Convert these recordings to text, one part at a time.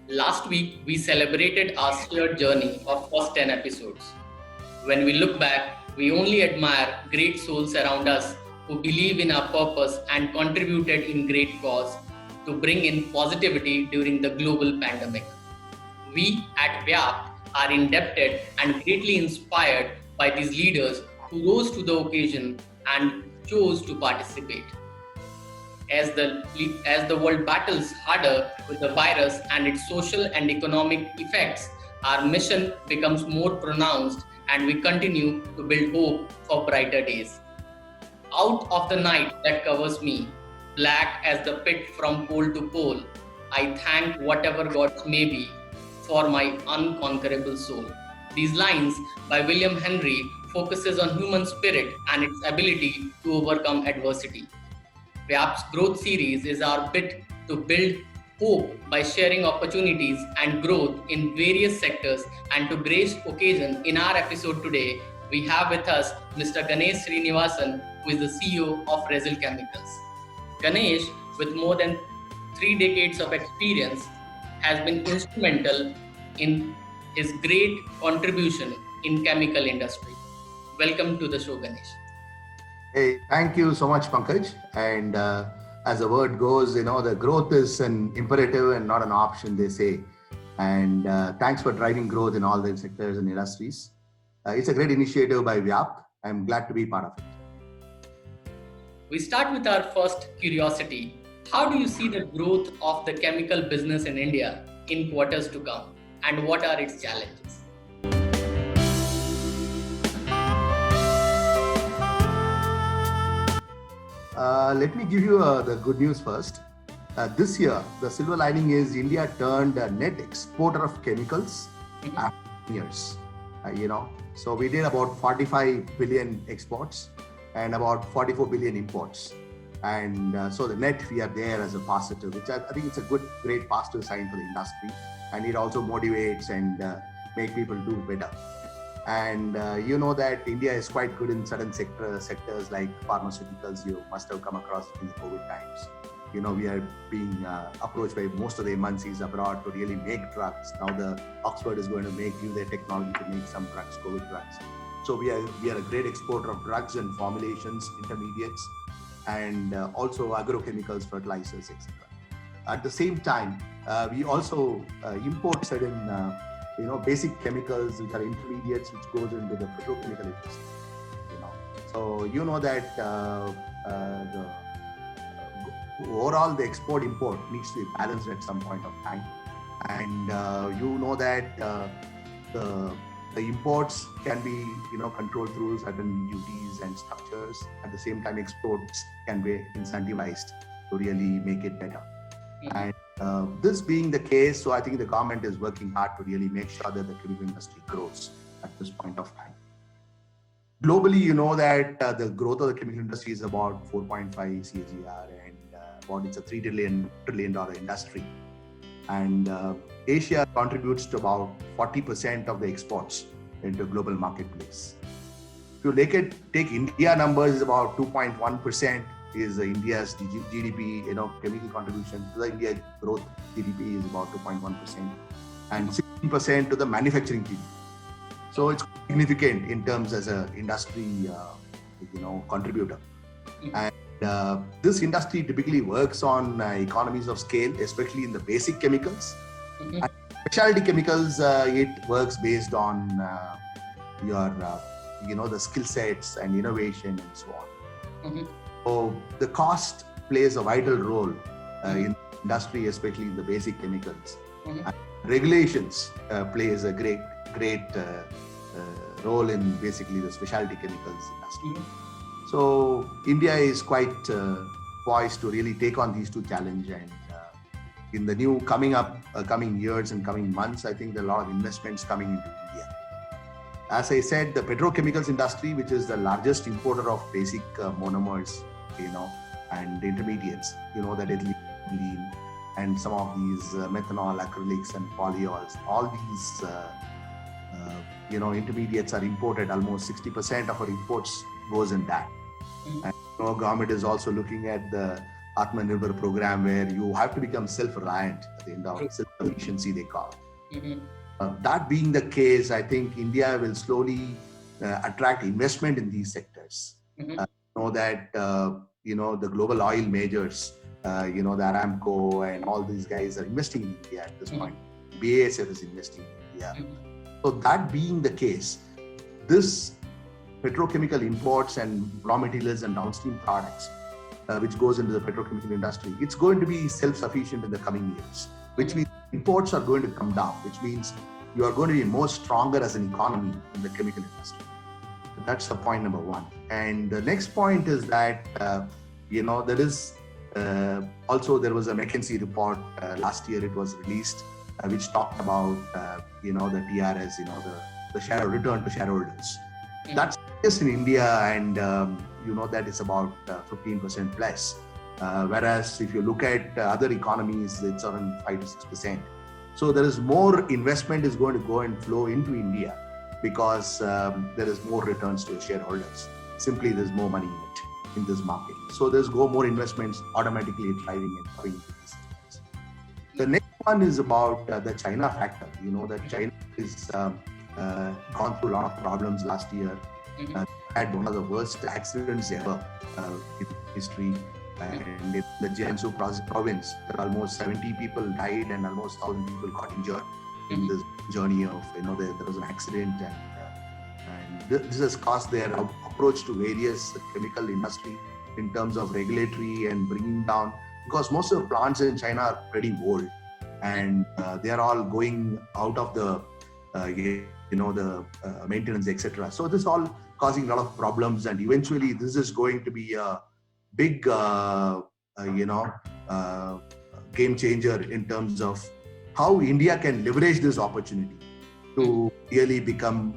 Last week, we celebrated our shared journey of first 10 episodes. When we look back, we only admire great souls around us who believe in our purpose and contributed in great cause to bring in positivity during the global pandemic. We at Vyap are indebted and greatly inspired by these leaders who rose to the occasion and chose to participate. As the world battles harder with the virus and its social and economic effects, our mission becomes more pronounced and we continue to build hope for brighter days. Out of the night that covers me, black as the pit from pole to pole, I thank whatever gods may be for my unconquerable soul. These lines by William Henry focuses on human spirit and its ability to overcome adversity. Vyap's growth series is our bit to build hope by sharing opportunities and growth in various sectors. And to grace occasion, in our episode today, we have with us Mr. Ganesh Srinivasan, who is the CEO of Resil Chemicals. Ganesh, with more than 3 decades of experience, has been instrumental in his great contribution in chemical industry. Welcome to the show, Ganesh. Hey, thank you so much, Pankaj. And as the word goes, the growth is an imperative and not an option, they say. And thanks for driving growth in all the sectors and industries. It's a great initiative by Vyap. I'm glad to be part of it. We start with our first curiosity. How do you see the growth of the chemical business in India in quarters to come? And what are its challenges? Let me give you the good news first. This year, the silver lining is India turned a net exporter of chemicals after years. So we did about 45 billion exports and about 44 billion imports. And so the net, we are there as a positive, which I think it's a great positive sign for the industry. And it also motivates and make people do better. And you know that India is quite good in certain sectors like pharmaceuticals. You must have come across in the COVID times. We are being approached by most of the MNCs abroad to really make drugs. Now the Oxford is going to use their technology to make some drugs, COVID drugs. So we are a great exporter of drugs and formulations, intermediates, and also agrochemicals, fertilizers, etc. At the same time, we also import certain basic chemicals which are intermediates which goes into the petrochemical industry. So that overall the export import needs to be balanced at some point of time, and that the imports can be controlled through certain duties and structures. At the same time, exports can be incentivized to really make it better. And this being the case, so I think the government is working hard to really make sure that the chemical industry grows at this point of time. Globally, that the growth of the chemical industry is about 4.5 CAGR, and it's a $3 trillion industry. And Asia contributes to about 40% of the exports into global marketplace. If you take India numbers, is about 2.1%. Is India's GDP, chemical contribution to the India growth GDP is about 2.1%, and 16% to the manufacturing GDP. So it's significant in terms as an industry, contributor. And this industry typically works on economies of scale, especially in the basic chemicals. And specialty chemicals, it works based on your, the skill sets and innovation and so on. So the cost plays a vital role in the industry, especially in the basic chemicals. And regulations plays a great role in basically the specialty chemicals industry. So India is quite poised to really take on these two challenges. And in the new coming years and coming months, I think there are a lot of investments coming into India. As I said, the petrochemicals industry, which is the largest importer of basic monomers, and intermediates, that ethylene and some of these methanol, acrylics, and polyols. All these, intermediates are imported. Almost 60% of our imports goes in that. And government is also looking at the Atmanirbhar program, where you have to become self-reliant at the end of it. efficiency they call. Mhm. That being the case, I think India will slowly attract investment in these sectors. Mhm. Know that the global oil majors, the Aramco and all these guys are investing in India at this point. BASF is investing in India. So that being the case, this petrochemical imports and raw materials and downstream products, which goes into the petrochemical industry, it's going to be self-sufficient in the coming years, which means imports are going to come down, which means you are going to be more stronger as an economy in the chemical industry. That's the point number one. And the next point is that, there is there was a McKinsey report last year, it was released, which talked about, the TRS, the share return to shareholders. That's just in India, and that is about 15% plus. Whereas if you look at other economies, it's around 5 to 6%. So there is more investment is going to go and flow into India because there is more returns to the shareholders. Simply, there's more money in this market. So there's more investments automatically driving and coming into these sectors. The next one is about the China factor. That China is gone through a lot of problems last year. Had one of the worst accidents ever in history. And in the Jiangsu province, there are almost 70 people died and almost 1,000 people got injured in this journey of, there was an accident, and this has caused their approach to various chemical industry in terms of regulatory and bringing down, because most of the plants in China are pretty old and they are all going out of the, maintenance, etc. So this is all causing a lot of problems, and eventually this is going to be a big, game changer in terms of how India can leverage this opportunity to really become,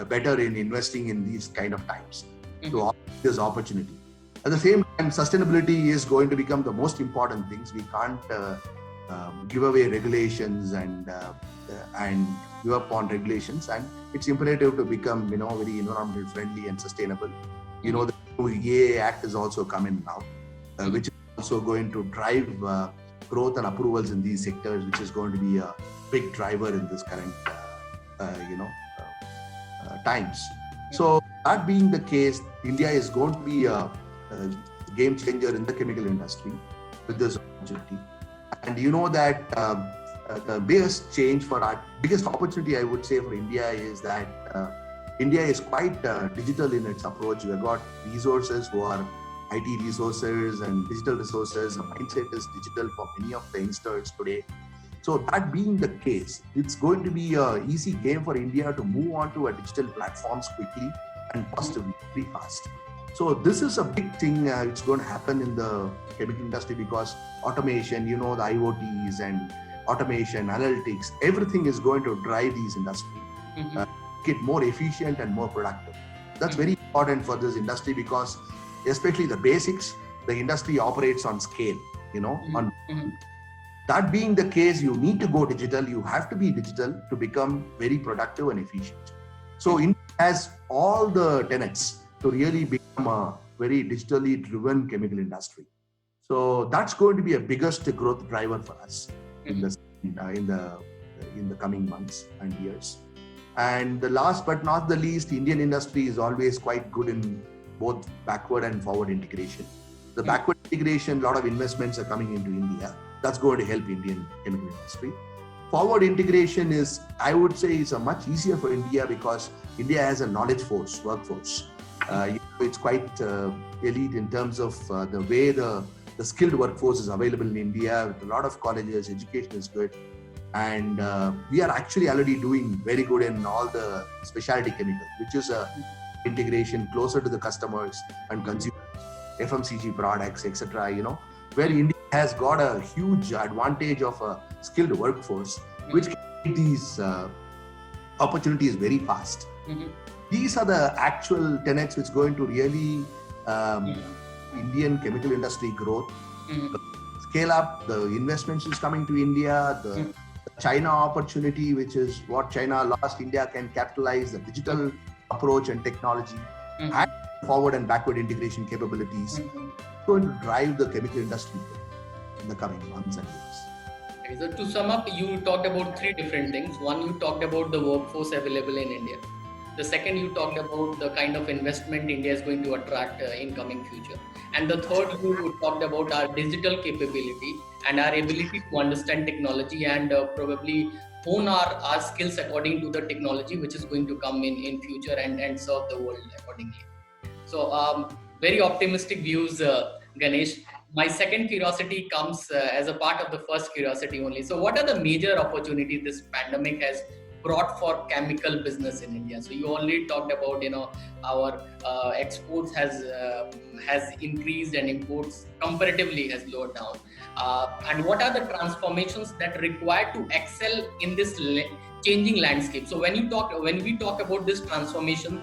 better in investing in these kind of times, to offer this opportunity. At the same time, sustainability is going to become the most important things. We can't give away regulations and give up on regulations, and it's imperative to become, very environmental friendly and sustainable. The new EA Act is also coming now, which is also going to drive growth and approvals in these sectors, which is going to be a big driver in this current, times. So that being the case, India is going to be a game changer in the chemical industry with this opportunity. And that the biggest change biggest opportunity, I would say, for India is that India is quite digital in its approach. We have got resources who are IT resources and digital resources. The mindset is digital for many of the youngsters today. So that being the case, it's going to be an easy game for India to move on to a digital platforms quickly and positively, very fast. So this is a big thing. It's going to happen in the chemical industry because automation, the IoTs and automation, analytics, everything is going to drive these industries, make it more efficient and more productive. That's very important for this industry because, especially the basics, the industry operates on scale, That being the case, you need to go digital. You have to be digital to become very productive and efficient. So India has all the tenets to really become a very digitally driven chemical industry. So that's going to be a biggest growth driver for us in the coming months and years. And the last but not the least, Indian industry is always quite good in both backward and forward integration. The backward integration, a lot of investments are coming into India. That's going to help Indian chemical industry. Forward integration is, I would say, is a much easier for India because India has a knowledge workforce. It's quite elite in terms of the way the skilled workforce is available in India with a lot of colleges, education is good. And we are actually already doing very good in all the specialty chemicals, which is a integration closer to the customers and consumers, FMCG products, etc. Where India has got a huge advantage of a skilled workforce, which can make these opportunities very fast. These are the actual tenets which are going to really Indian chemical industry growth, scale up, the investments is coming to India, the China opportunity, which is what China lost, India can capitalize, the digital approach and technology, and forward and backward integration capabilities, going to drive the chemical industry in the coming months and years. Exactly. So to sum up, you talked about three different things. One, you talked about the workforce available in India. The second, you talked about the kind of investment India is going to attract in coming future. And the third, you talked about our digital capability and our ability to understand technology and probably hone our skills according to the technology which is going to come in future and serve the world accordingly. So, very optimistic views, Ganesh. My second curiosity comes as a part of the first curiosity only. So, what are the major opportunities this pandemic has brought for chemical business in India? So, you already talked about, our exports has increased and imports comparatively has lowered down. And what are the transformations that required to excel in this changing landscape? So, when we talk about this transformation,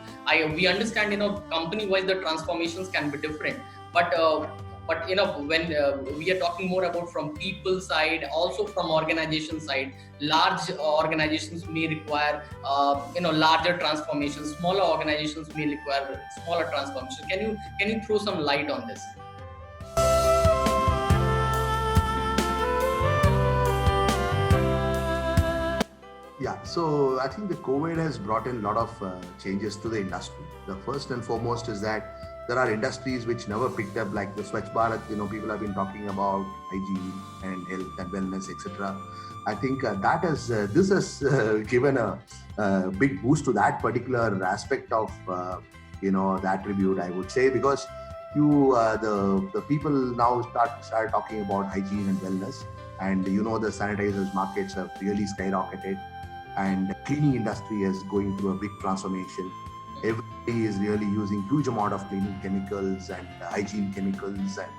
we understand company wise the transformations can be different, but when we are talking more about from people side, also from organization side, large organizations may require larger transformations, smaller organizations may require smaller transformations. Can you throw some light on this? Yeah, so I think the COVID has brought in a lot of changes to the industry. The first and foremost is that there are industries which never picked up, like the Swachh Bharat. People have been talking about hygiene and health and wellness, etc. I think this has given a big boost to that particular aspect of the attribute, I would say, because the people now start talking about hygiene and wellness, and the sanitizers markets have really skyrocketed, and the cleaning industry is going through a big transformation. Everybody is really using huge amount of cleaning chemicals and hygiene chemicals, and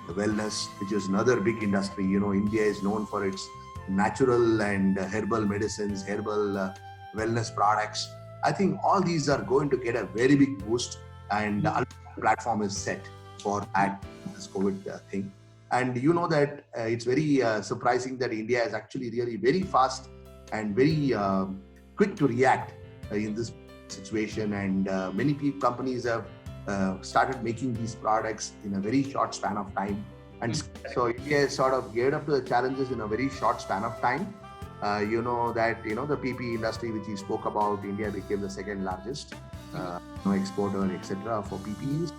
the wellness, which is another big industry. India is known for its natural and herbal medicines, herbal wellness products. I think all these are going to get a very big boost, and the platform is set for this COVID thing. And that it's very surprising that India is actually really very fast and very quick to react in this situation. And many companies have started making these products in a very short span of time. And so India is sort of geared up to the challenges in a very short span of time. The PP industry, which you spoke about, India became the second largest exporter, etc. for PPEs.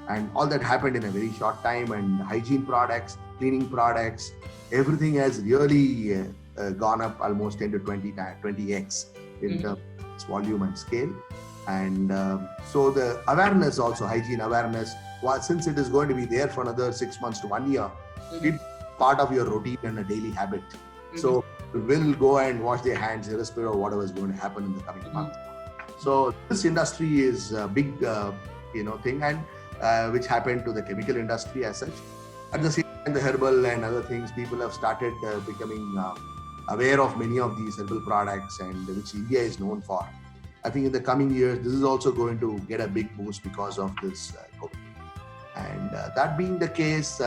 And all that happened in a very short time, and hygiene products, cleaning products, everything has really gone up almost 10 to 20x in terms of its volume and scale. And so the awareness also, hygiene awareness, since it is going to be there for another 6 months to 1 year, it's part of your routine and a daily habit. So people will go and wash their hands irrespective of whatever is going to happen in the coming months. So this industry is a big thing, and which happened to the chemical industry as such. At the same time, the herbal and other things, people have started becoming aware of many of these herbal products, and which India is known for. I think in the coming years, this is also going to get a big boost because of this COVID. And that being the case,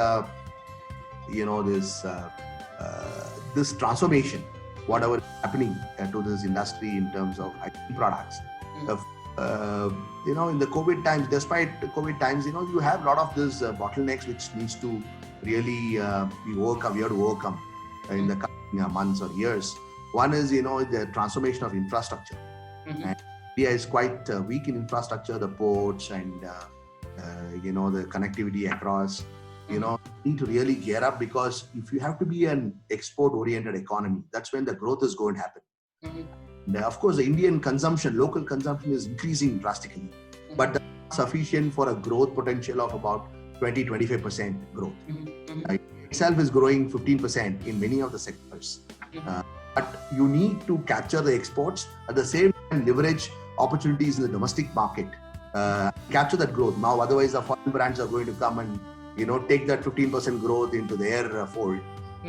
this transformation, whatever is happening to this industry in terms of hygiene products, in the COVID times, despite the COVID times, you have a lot of these bottlenecks which needs to really be overcome. We have to overcome in the coming months or years. One is, the transformation of infrastructure. And India is quite weak in infrastructure, the ports and, the connectivity across. Need to really gear up, because if you have to be an export-oriented economy, that's when the growth is going to happen. And of course, the Indian consumption, local consumption is increasing drastically, but that's not sufficient for a growth potential of about 20-25% growth. Itself is growing 15% in many of the sectors. But you need to capture the exports, at the same time leverage opportunities in the domestic market, capture that growth. Now, otherwise the foreign brands are going to come and take that 15% growth into their fold.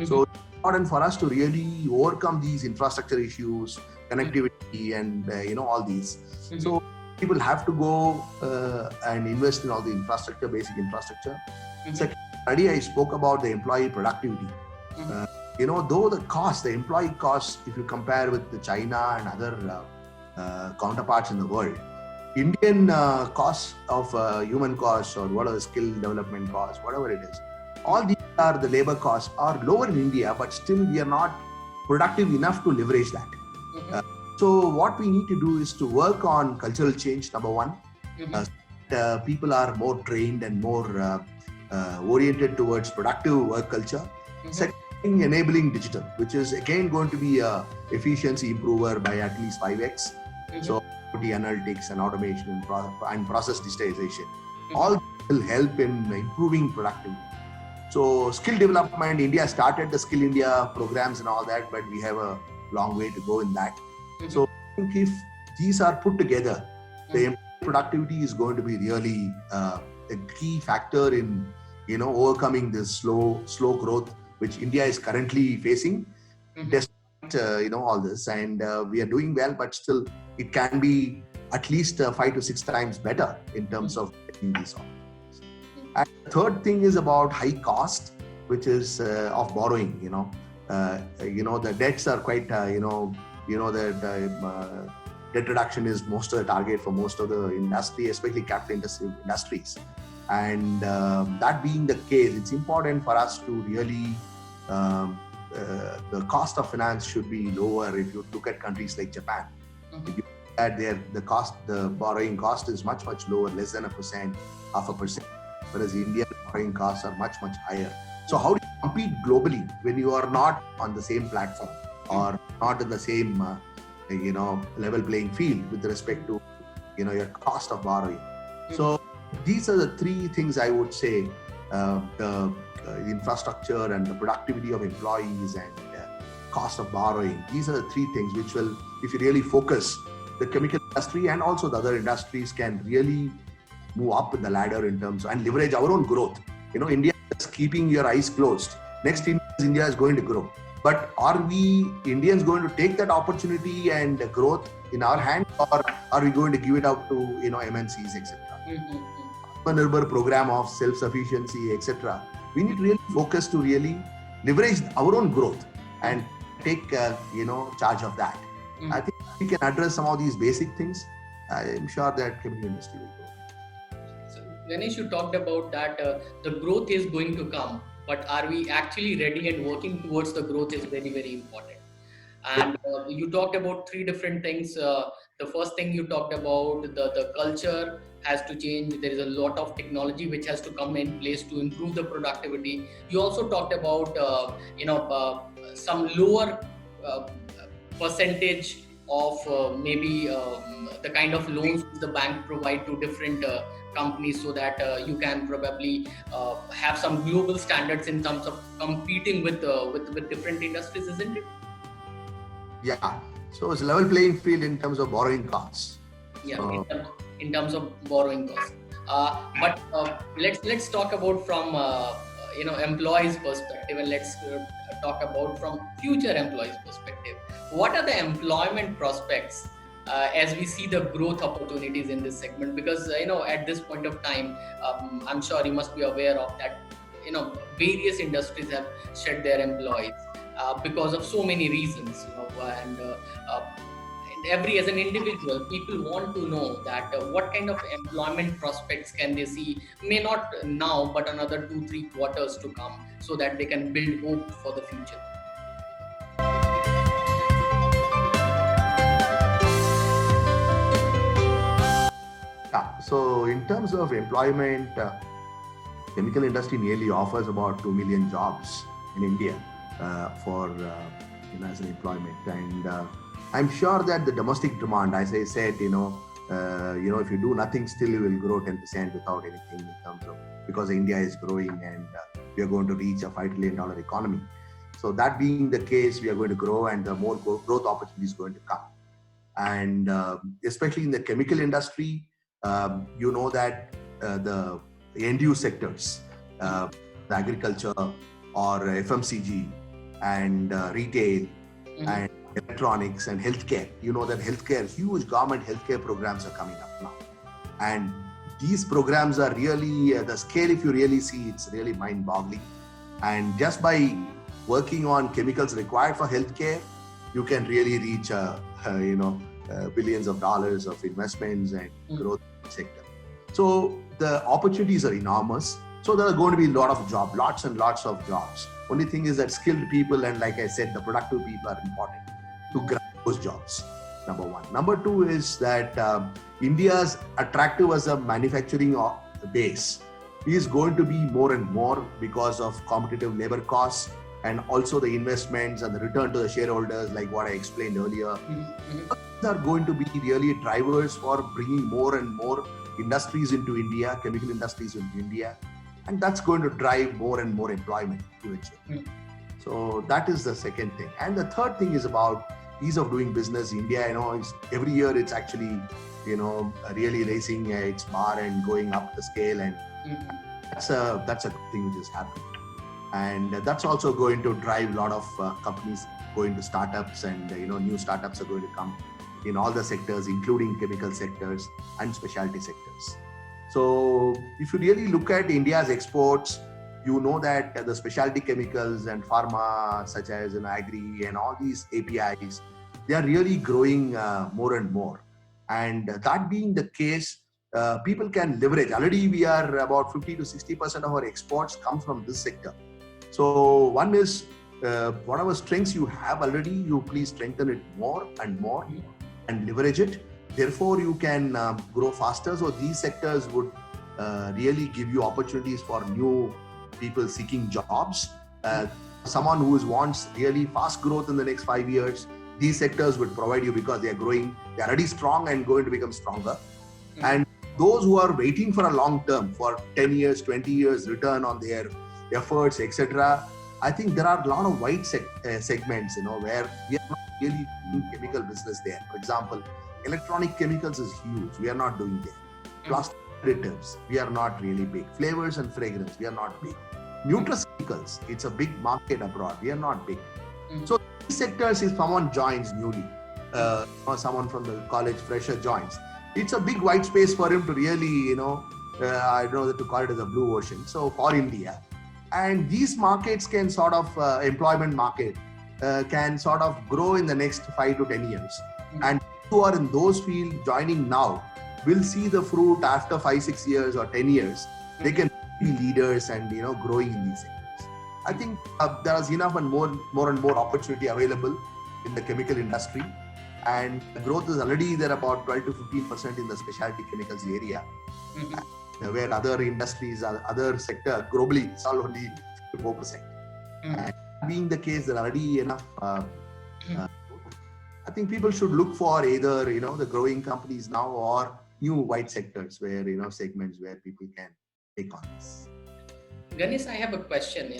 So it's important for us to really overcome these infrastructure issues, connectivity, and all these. So people have to go and invest in all the infrastructure, basic infrastructure. Second, already I spoke about the employee productivity. Though the employee cost, if you compare with the China and other counterparts in the world, Indian costs of human costs, or whatever skill development costs, whatever it is, all these are the labor costs are lower in India, but still we are not productive enough to leverage that. Mhm. So what we need to do is to work on cultural change, number one. Mhm. People are more trained and more oriented towards productive work culture. Mhm. Second thing, enabling digital, which is again going to be a efficiency improver by at least 5x. Mhm. So the analytics and automation and process digitization, Mhm. all will help in improving productivity. So skill development, India started the Skill India programs and all that, but we have a long way to go in that. Mhm. So I think if these are put together, the Mhm. employee productivity is going to be really a key factor in overcoming this slow growth which India is currently facing. Mhm. Despite all this, and we are doing well, but still it can be at least 5 to 6 times better in terms of getting these opportunities. And the third thing is about high cost, which is of borrowing. The debts are quite that debt reduction is most of the target for most of the industry, especially capital intensive industries. And that being the case, it's important for us to really the cost of finance should be lower. If you look at countries like Japan, if you look at the borrowing cost is much lower, less than 1%, 0.5%, whereas Indian borrowing costs are much higher. So how do you compete globally when you are not on the same platform or not in the same level playing field with respect to your cost of borrowing? So these are the three things I would say: the infrastructure and the productivity of employees and cost of borrowing. These are the three things which will, if you really focus, the chemical industry and also the other industries can really move up the ladder in terms and leverage our own growth. India is keeping your eyes closed. Next, India is going to grow. But are we Indians going to take that opportunity and growth in our hand, or are we going to give it out to MNCs, etc.? Atmanirbhar program of self-sufficiency, etc. We need to really focus to really leverage our own growth and take charge of that. I think we can address some of these basic things. I am sure that chemical industry will grow. So, Ganesh, you talked about that the growth is going to come, but are we actually ready and working towards the growth is very important. And you talked about three different things. The first thing you talked about, the culture has to change. There is a lot of technology which has to come in place to improve the productivity. You also talked about some lower uh, percentage of maybe the kind of loans the bank provide to different companies, so that you can probably have some global standards in terms of competing with different industries, isn't it? Yeah. So it's a level playing field in terms of borrowing costs. Yeah, So, in terms of borrowing costs. But let's talk about from employees' perspective, and let's talk about from future employees' perspective. What are the employment prospects as we see the growth opportunities in this segment? Because at this point of time, I'm sure you must be aware of that. Various industries have shed their employees because of so many reasons. Uh, and every as an individual, people want to know that what kind of employment prospects can they see, may not now but another 2-3 quarters to come, so that they can build hope for the future. yeah. So in terms of employment, chemical industry nearly offers about 2 million jobs in India for as an employment, and I'm sure that the domestic demand, as I said, if you do nothing, still you will grow 10% without anything in terms of, because India is growing and we are going to reach a $5 trillion economy. So that being the case, we are going to grow, and the more growth opportunities going to come. And especially in the chemical industry, that the end use sectors, the agriculture or FMCG and retail and electronics and healthcare. That healthcare, huge government healthcare programs are coming up now. And these programs are really, the scale, if you really see, it's really mind boggling. And just by working on chemicals required for healthcare, you can really reach, billions of dollars of investments and growth sector. So the opportunities are enormous. So there are going to be a lot of jobs, lots and lots of jobs. Only thing is that skilled people and, like I said, the productive people are important to grab those jobs. Number one. Number two is that India's attractive as a manufacturing base is going to be more and more because of competitive labor costs and also the investments and the return to the shareholders, like what I explained earlier. These are going to be really drivers for bringing more and more industries into India, chemical industries into India, and that's going to drive more and more employment eventually. So that is the second thing. And the third thing is about ease of doing business. India, every year it's actually, really raising its bar and going up the scale, and that's a thing which is happening. And that's also going to drive a lot of companies going to startups, and new startups are going to come in all the sectors, including chemical sectors and specialty sectors. So if you really look at India's exports, you know that the specialty chemicals and pharma, such as agri and all these APIs, they are really growing more and more. And that being the case, people can leverage. Already we are about 50 to 60% of our exports come from this sector. So one is whatever strengths you have already, you please strengthen it more and more and leverage it. Therefore, you can grow faster. So these sectors would really give you opportunities for new people seeking jobs. Someone who wants really fast growth in the next 5 years, these sectors would provide you because they are growing. They are already strong and going to become stronger. And those who are waiting for a long term, for 10 years, 20 years return on their efforts, etc., I think there are a lot of white segments, where we are not really doing chemical business there. For example, electronic chemicals is huge. We are not doing there. Plastic additives, we are not really big. Flavors and fragrance, we are not big. Nutraceuticals, it's a big market abroad. We are not big. So these sectors, if someone joins newly, or someone from the college fresher joins, it's a big white space for him to really, I don't know that to call it as a blue ocean. So for India, and these markets can sort of, employment market can sort of grow in the next 5 to 10 years. And who are in those fields joining now will see the fruit after 5, 6 years or 10 years. They can be leaders and, growing in these sectors. I think there is enough and more and more opportunity available in the chemical industry. And the growth is already there about 12 to 15% in the specialty chemicals area. Where other industries, other sector globally, it's all only 4%. And being the case, there are already enough. I think people should look for either the growing companies now or new white sectors where segments where people can take on this. Ganesh, I have a question.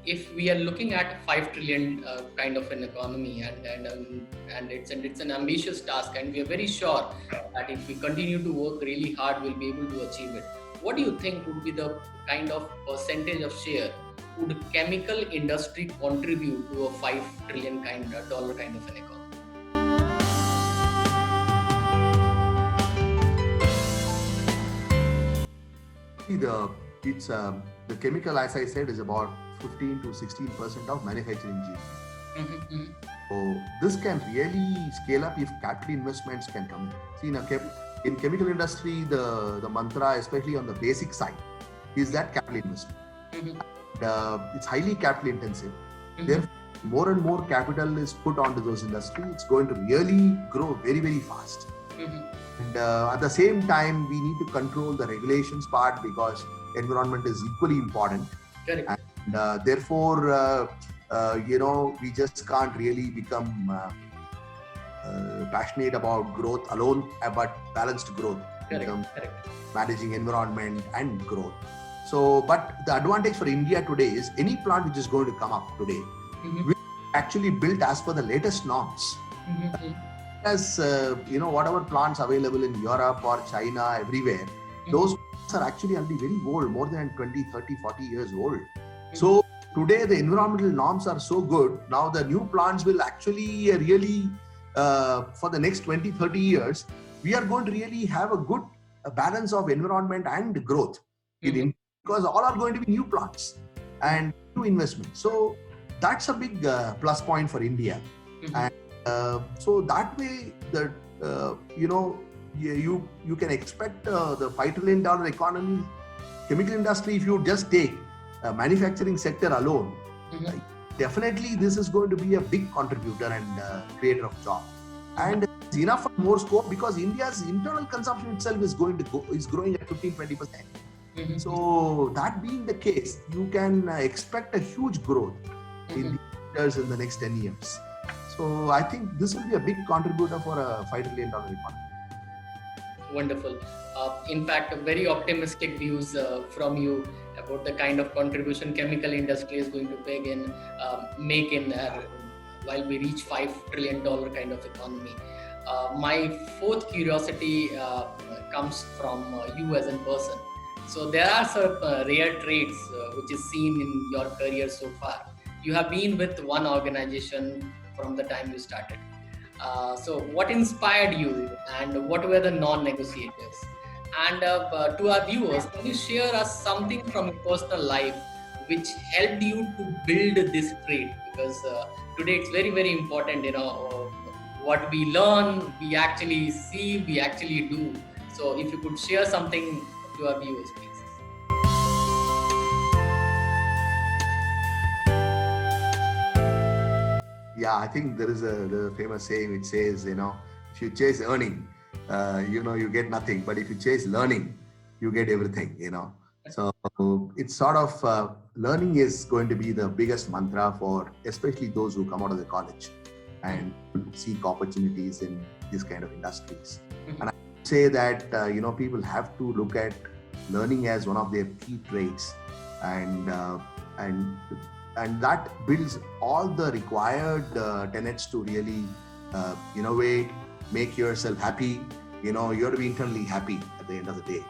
If we are looking at 5 trillion kind of an economy, and it's an ambitious task, and we are very sure that if we continue to work really hard, we'll be able to achieve it. What do you think would be the kind of percentage of share would chemical industry contribute to a $5 trillion kind of an economy? The chemical, as I said, is about 15 to 16% of manufacturing GDP. So this can really scale up if capital investments can come in. See, in chemical industry, the mantra, especially on the basic side, is that capital investment. It's highly capital intensive. Therefore, more and more capital is put onto those industries. It's going to really grow very, very fast. And at the same time, we need to control the regulations part because environment is equally important. Correct. And therefore, we just can't really become passionate about growth alone, but balanced growth. Correct. Managing environment and growth. So, but the advantage for India today is any plant which is going to come up today will actually built as per the latest norms. As whatever plants available in Europe or China, everywhere, those plants are actually already very old, more than 20, 30, 40 years old. So today the environmental norms are so good. Now the new plants will actually really, for the next 20, 30 years, we are going to really have a good balance of environment and growth because all are going to be new plants and new investments. So that's a big plus point for India. And so that way, you can expect the $5 trillion economy chemical industry, if you just take manufacturing sector alone, Mhm. definitely this is going to be a big contributor and creator of job. And it's enough and more scope because India's internal consumption itself is growing at 15-20%. Mhm. So that being the case, you can expect a huge growth in the years in the next 10 years. So I think this will be a big contributor for a $5 trillion economy. Wonderful. In fact, very optimistic views from you about the kind of contribution chemical industry is going to make in while we reach $5 trillion kind of economy. My fourth curiosity comes from you as a person. So there are some rare traits which is seen in your career so far. You have been with one organization from the time you started. So, what inspired you, and what were the non-negotiators? And to our viewers, can you share us something from your personal life which helped you to build this trait? Because today it's very, very important. What we learn, we actually see, we actually do. So, if you could share something to our viewers, please. Yeah, I think there is the famous saying which says, if you chase earning, you get nothing. But if you chase learning, you get everything. So it's sort of learning is going to be the biggest mantra for especially those who come out of the college and seek opportunities in these kind of industries. Mhm. And I would say that, people have to look at learning as one of their key traits, and and and that builds all the required tenets to really innovate, make yourself happy. You have to be internally happy at the end of the day,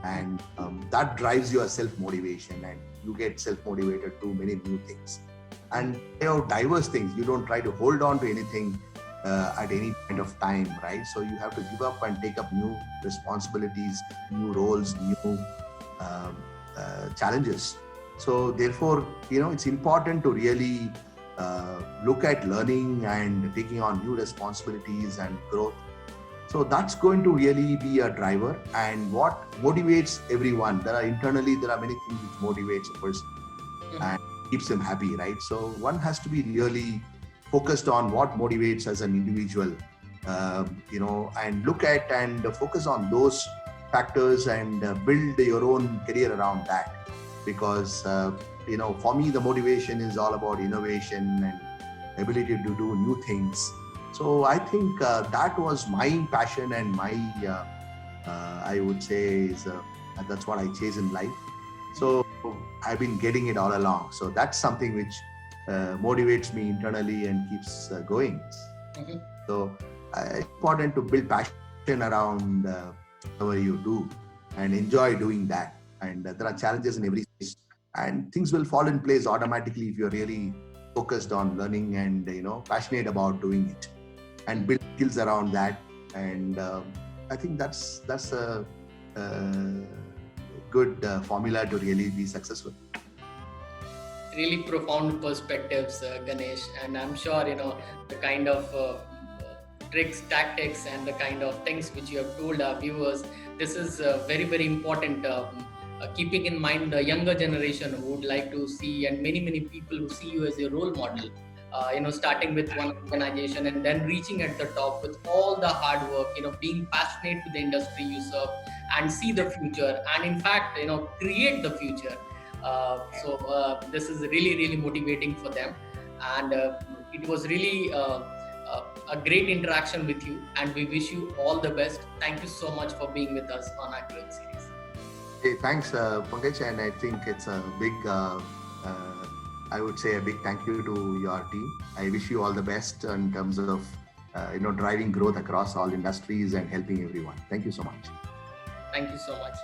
and that drives your self-motivation, and you get self-motivated to many new things, and diverse things. You don't try to hold on to anything at any point of time, right? So you have to give up and take up new responsibilities, new roles, new challenges. So therefore, it's important to really look at learning and taking on new responsibilities and growth. So that's going to really be a driver. And what motivates everyone, there are many things which motivates a person and keeps them happy, right? So one has to be really focused on what motivates as an individual, and look at and focus on those factors and build your own career around that. Because for me, the motivation is all about innovation and ability to do new things. So I think that was my passion, and my I would say that's what I chase in life. So I've been getting it all along. So that's something which motivates me internally and keeps going. Mhm. So it's important to build passion around whatever you do and enjoy doing that. And there are challenges in every space, and things will fall in place automatically if you're really focused on learning and passionate about doing it, and build skills around that. And I think that's a good formula to really be successful. Really profound perspectives, Ganesh, and I'm sure the kind of tricks, tactics, and the kind of things which you have told our viewers. This is very, very important. Keeping in mind the younger generation who would like to see, and many, many people who see you as a role model. Starting with one organization and then reaching at the top with all the hard work. Being passionate to the industry you serve and see the future, and in fact, create the future. So this is really, really motivating for them, and it was really a great interaction with you, and we wish you all the best. Thank you so much for being with us on our growth series. Hey, thanks, Pankaj, and I think it's a big, I would say a big thank you to your team. I wish you all the best in terms of, driving growth across all industries and helping everyone. Thank you so much. Thank you so much.